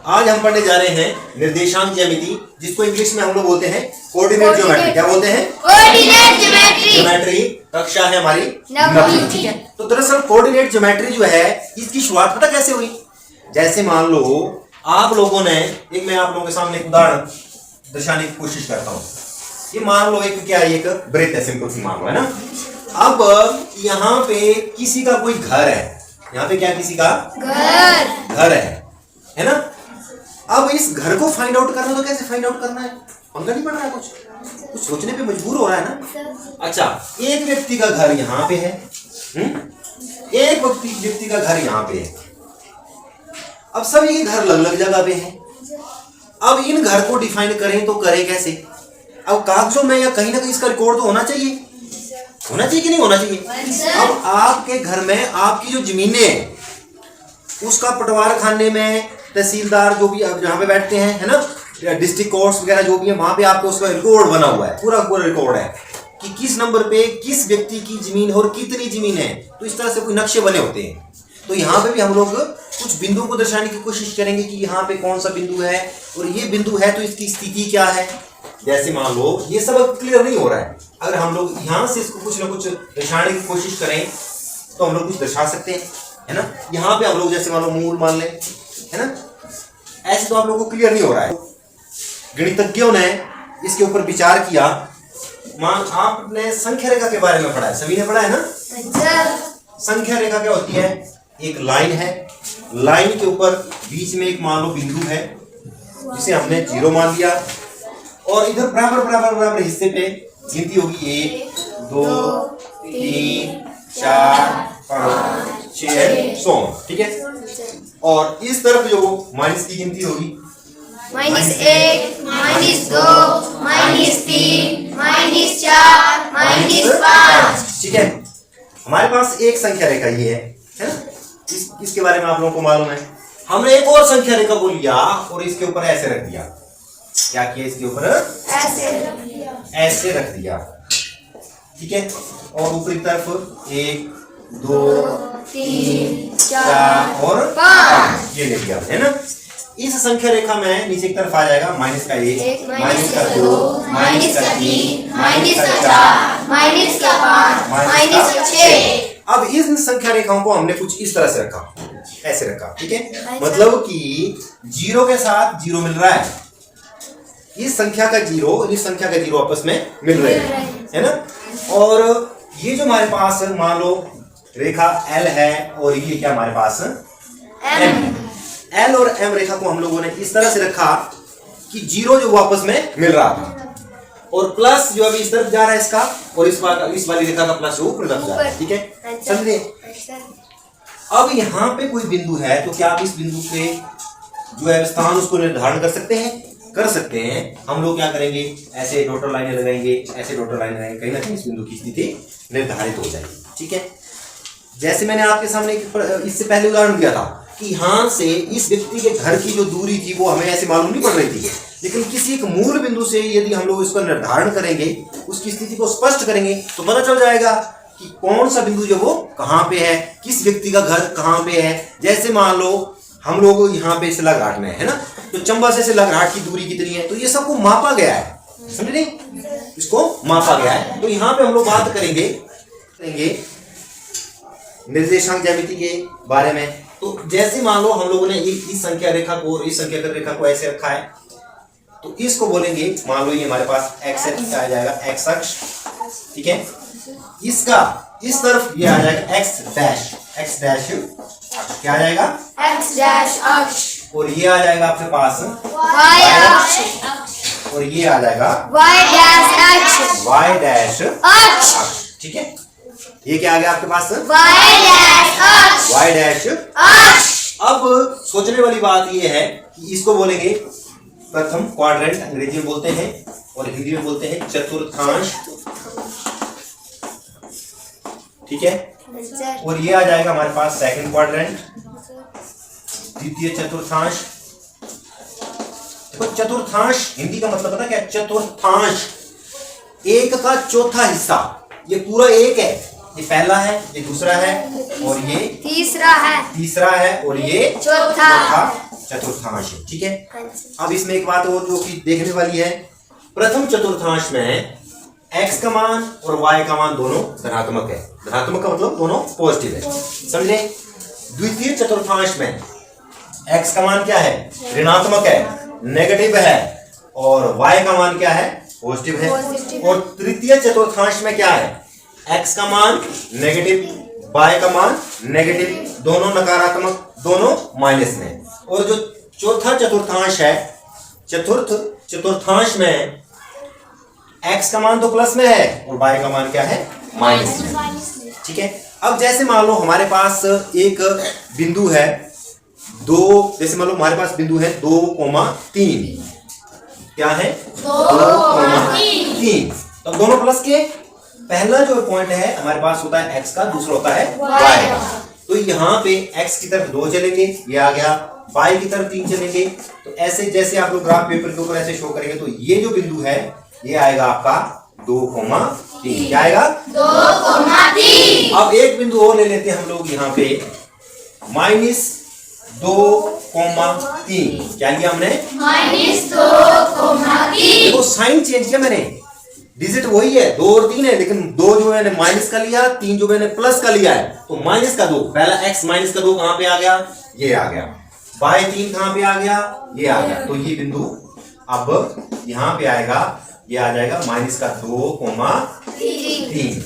आज हम पढ़ने जा रहे हैं निर्देशांक ज्यामिति, जिसको इंग्लिश में हम लोग बोलते हैं कोऑर्डिनेट ज्योमेट्री। क्या बोलते हैं? Coordinate geometry. ज्योमेट्री कक्षा है हमारी 9वीं। ठीक है। तो दरअसल कोऑर्डिनेट ज्योमेट्री जो है, इसकी शुरुआत पता कैसे हुई? जैसे मान लो आप लोगों ने एक, मैं आप लोगों के सामने एक उदाहरण दर्शाने की कोशिश करता हूँ। ये मान लो एक क्या है, एक वृत्त है, सिंपल सी मान लो, है ना। अब यहाँ पे किसी का कोई घर है, यहाँ पे क्या किसी का घर है ना। अब इस घर को फाइंड आउट करना, तो कैसे फाइंड आउट करना है? पंगा नहीं पड़ रहा है, कुछ सोचने पे मजबूर हो रहा है ना। अच्छा, एक व्यक्ति का घर यहाँ पे है, एक व्यक्ति का घर यहाँ पे है। अब सभी के घर अलग अलग जगह पे हैं। अब इन घर को डिफाइन करें तो करें कैसे? अब कागजों में या कहीं ना कहीं इसका रिकॉर्ड तो होना चाहिए कि नहीं होना चाहिए? अब आपके घर में आपकी जो जमीनें हैं, उसका पटवार खाने में तहसीलदार जो भी जहाँ पे बैठते हैं, है ना, डिस्ट्रिक्ट कोर्ट्स वगैरह जो भी है, वहां पे आपको उसका रिकॉर्ड बना हुआ है, पूरा रिकॉर्ड है कि किस नंबर पे किस व्यक्ति की जमीन और कितनी जमीन है। तो इस तरह से कोई नक्शे बने होते हैं। तो यहाँ पे भी हम लोग कुछ बिंदुओं को दर्शाने की कोशिश करेंगे कि यहाँ पे कौन सा बिंदु है और ये बिंदु है तो इसकी स्थिति क्या है। जैसे मान लो ये सब क्लियर नहीं हो रहा है, अगर हम लोग यहाँ से इसको कुछ ना कुछ दर्शाने की कोशिश करें तो हम लोग कुछ दर्शा सकते हैं, है ना। यहाँ पे हम लोग जैसे मान लो मूल मान लें, है ना। ऐसे तो आप लोगों को क्लियर नहीं हो रहा है। गणितज्ञों ने इसके ऊपर विचार किया। मान आपने संख्या रेखा के बारे में पढ़ा है, सभी ने पढ़ा है ना। संख्या रेखा क्या होती है? एक लाइन है, लाइन के ऊपर बीच में एक मान लो बिंदु है जिसे हमने 0 मान लिया, और इधर बराबर बराबर बराबर हिस्से पे गिनती होगी 1 2 3 4 5 6 7, ठीक है। और इस तरफ जो माइनस की गिनती होगी -1 -2 -3 -4 -5, ठीक है। हमारे पास एक संख्या रेखा ये है ना। इसके बारे में आप लोगों को मालूम है। हमने एक और संख्या रेखा को लिया और इसके ऊपर ऐसे रख दिया। क्या किया? इसके ऊपर ऐसे रख दिया, ठीक है। और ऊपरी तरफ 1 2 3 4 और 5 ये ले लिया, है ना। इस संख्या रेखा में नीचे की तरफ आ जाएगा -1 -2 -3 -4 -5 अब इन संख्या रेखाओं को हमने कुछ इस तरह से रखा, ऐसे रखा, ठीक है। मतलब कि 0 के साथ 0 मिल रहा है, इस संख्या का 0 और इस संख्या का 0 आपस में मिल रहे हैं, है ना। और ये जो हमारे पास मान लो रेखा L है और ये क्या हमारे पास M। L और M रेखा को हम लोगों ने इस तरह से रखा कि 0 जो आपस में मिल रहा था, और प्लस जो अभी इस तरफ जा रहा है इसका, और इस वाली रेखा का प्लस ऊपर तरफ जा रहा है, ठीक है। समझे? अब यहाँ पे कोई बिंदु है तो क्या आप इस बिंदु के जो है स्थान उसको निर्धारण कर सकते हैं? कर सकते हैं। हम लोग क्या करेंगे, ऐसे डॉटर लाइनें लगाएंगे, ऐसे डॉटर लाइनें लगाएंगे, कहीं ना कहीं इस बिंदु की स्थिति निर्धारित हो जाएगी, ठीक है। जैसे मैंने आपके सामने इससे पहले उदाहरण दिया था कि यहाँ से इस व्यक्ति के घर की जो दूरी थी वो हमें ऐसे मालूम नहीं पड़ रही थी, लेकिन किसी एक मूल बिंदु से यदि हम लोग इसका निर्धारण करेंगे, उसकी स्थिति को स्पष्ट करेंगे, तो पता चल जाएगा कि कौन सा बिंदु जो वो कहाँ पे है, किस व्यक्ति का घर कहाँ पे है। जैसे मान लो हम लोग यहाँ पे सिलाघाट में है ना, तो चंबा से सिलाघाट की दूरी कितनी है, तो ये सबको मापा गया है, समझ रहे? इसको मापा गया है। तो यहाँ पे हम लोग बात करेंगे निर्देशांक ज्यामिति के बारे में। तो जैसे मान लो हम लोगों ने इस संख्या रेखा को और इस संख्या रेखा को ऐसे रखा है, तो इसको बोलेंगे, मान लो ये हमारे पास x आ जाएगा, x अक्ष, ठीक है। इसका इस तरफ ये आ जाएगा x डैश क्या आ जाएगा? x डैश अक्ष, और ये आ जाएगा आपके पास y अक्ष, और ये आ जाएगा y डैश अक्ष, ठीक है। ये क्या आ गया आपके पास? y डैश अक्ष। अब सोचने वाली बात ये है कि इसको बोलेंगे प्रथम क्वाड्रेंट, अंग्रेजी में बोलते हैं, और हिंदी में बोलते हैं चतुर्थांश, ठीक है। और ये आ जाएगा हमारे पास सेकंड क्वाड्रेंट, द्वितीय चतुर्थांश। देखो चतुर्थांश हिंदी का मतलब पता क्या? चतुर्थांश, एक का चौथा हिस्सा। ये पूरा एक है, ये पहला है, ये दूसरा है, और ये तीसरा है, और ये चौथा। चतुर्थांश है, ठीक है। अब इसमें एक बात और जो कि देखने वाली है, प्रथम चतुर्थांश में x का मान और y का मान दोनों धनात्मक है। धनात्मक का मतलब दोनों पॉजिटिव है, समझे। द्वितीय चतुर्थांश में x का मान क्या है, ऋणात्मक है, नेगेटिव है, और y का मान क्या है, पॉजिटिव है। और तृतीय चतुर्थांश में क्या है, x का मान नेगेटिव, y का मान नेगेटिव, दोनों नकारात्मक, दोनों माइनस में। और जो चौथा चतुर्थांश है, चतुर्थ चतुर्थांश में x का मान तो प्लस में है और y का मान क्या है, माइनस में, ठीक है। अब जैसे मान लो हमारे पास एक बिंदु है जैसे मान लो हमारे पास बिंदु है 2,3, क्या है 2,3, तो दोनों प्लस के। पहला जो पॉइंट है हमारे पास होता है x का, दूसरा होता है y का। तो यहाँ पे x की तरफ 2 चलेंगे, ये आ गया, y की तरफ 3 चलेंगे। तो ऐसे जैसे आप लोग ग्राफ पेपर के ऊपर ऐसे शो करेंगे, तो ये जो बिंदु है ये आएगा आपका 2,3, क्या आएगा 2,3। अब एक बिंदु और ले लेते हैं हम लोग यहाँ पे, -2,3, क्या लिया हमने, -2,3। देखो साइन चेंज किया मैंने, डिजिट वही है 2 और 3 है, लेकिन 2 जो मैंने माइनस का लिया, 3 जो मैंने प्लस का लिया है। तो माइनस का 2, पहला x माइनस का 2 कहां पे आ गया, ये आ गया, y 3 कहां पे आ गया, ये आ गया। तो ये बिंदु अब यहां पे आएगा, ये आ जाएगा -2,3।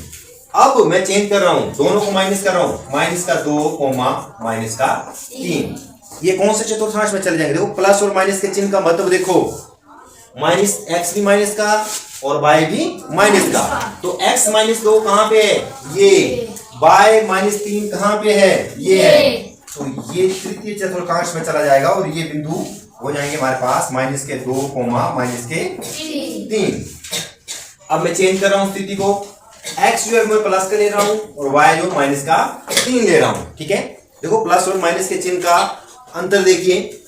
अब मैं चेंज कर रहा हूं, दोनों को माइनस कर रहा हूं, -2,-3। ये कौन से चतुर्थांश में चले जाएंगे, देखो प्लस और माइनस के चिन्ह का मतलब देखो, माइनस x भी माइनस का और y भी माइनस का। तो x -2 कहां पे है, ये, y -3 कहां पे है, ये है। तो ये तृतीय चतुर्थांश में चला जाएगा और ये बिंदु हो जाएंगे हमारे पास -2,-3। अब मैं चेंज कर रहा हूं स्थिति को, x जो है मैं प्लस का ले रहा हूं और y जो माइनस का 3 ले रहा हूं, ठीक है। देखो प्लस और माइनस के चिन्ह का अंतर देखिए,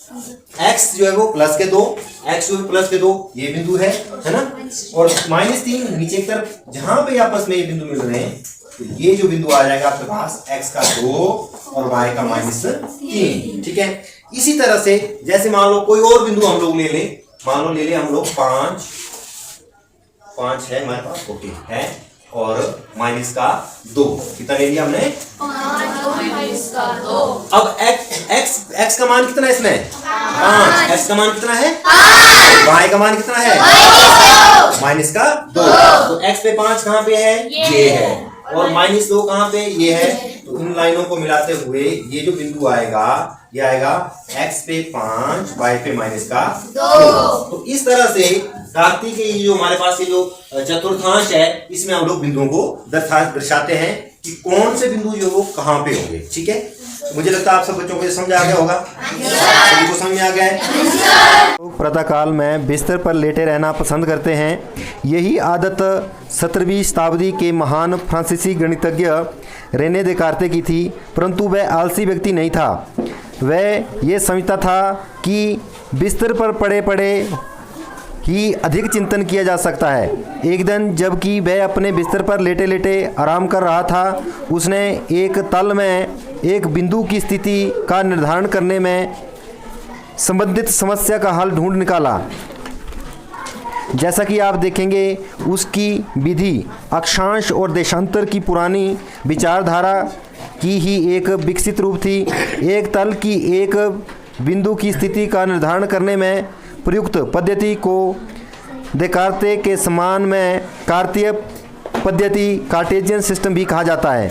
x जो है वो प्लस के 2, x जो है प्लस के 2, ये बिंदु है ना, और -3 नीचे की तरफ जहां पे आपस में ये बिंदु मिल रहे हैं, तो ये जो बिंदु आ जाएगा आपके पास x का 2 और y का -3, ठीक है। इसी तरह से जैसे मान लो कोई और बिंदु हम लोग ले ले, मान लो ले ले हम लोग 5 है हमारे पास, ओके है, और -2, कितना ले लिया हमने, 5 अब x का मान कितना है इसमें, 5, x का मान कितना है, y का मान कितना है, -2। तो x पे 5 कहाँ पे है, ये है, और -2 कहाँ पे, ये है। तो इन लाइनों को मिलाते हुए ये जो बिंदु आएगा, ये आएगा x पे 5, y पे -2। तो इस तरह से कार्तिक ये जो हमारे पास ये जो चतुर्थांश है, इसमें हम लोग बिंदुओं को दर्शाते हैं कि कौन से बिंदु जो वो कहाँ पे होंगे, ठीक है। मुझे लगता है आप सब बच्चों को समझ आ गया होगा, सभी को समझ में आ गया है। लोग प्रातःकाल में बिस्तर पर लेटे रहना पसंद करते हैं। यही आदत 17वीं शताब्दी के महान फ्रांसीसी गणितज्ञ रेने देकार्ते की थी, परंतु वह आलसी व्यक्ति नहीं था। वह ये समझता था कि बिस्तर पर पड़े पड़े ही अधिक चिंतन किया जा सकता है। एक दिन जबकि वह अपने बिस्तर पर लेटे लेटे आराम कर रहा था, उसने एक तल में एक बिंदु की स्थिति का निर्धारण करने में संबंधित समस्या का हल ढूंढ निकाला। जैसा कि आप देखेंगे, उसकी विधि अक्षांश और देशांतर की पुरानी विचारधारा की ही एक विकसित रूप थी। एक तल की एक बिंदु की स्थिति का निर्धारण करने में प्रयुक्त पद्धति को देकार्ते के समान में कार्तीय पद्धति कार्टेशियन सिस्टम भी कहा जाता है।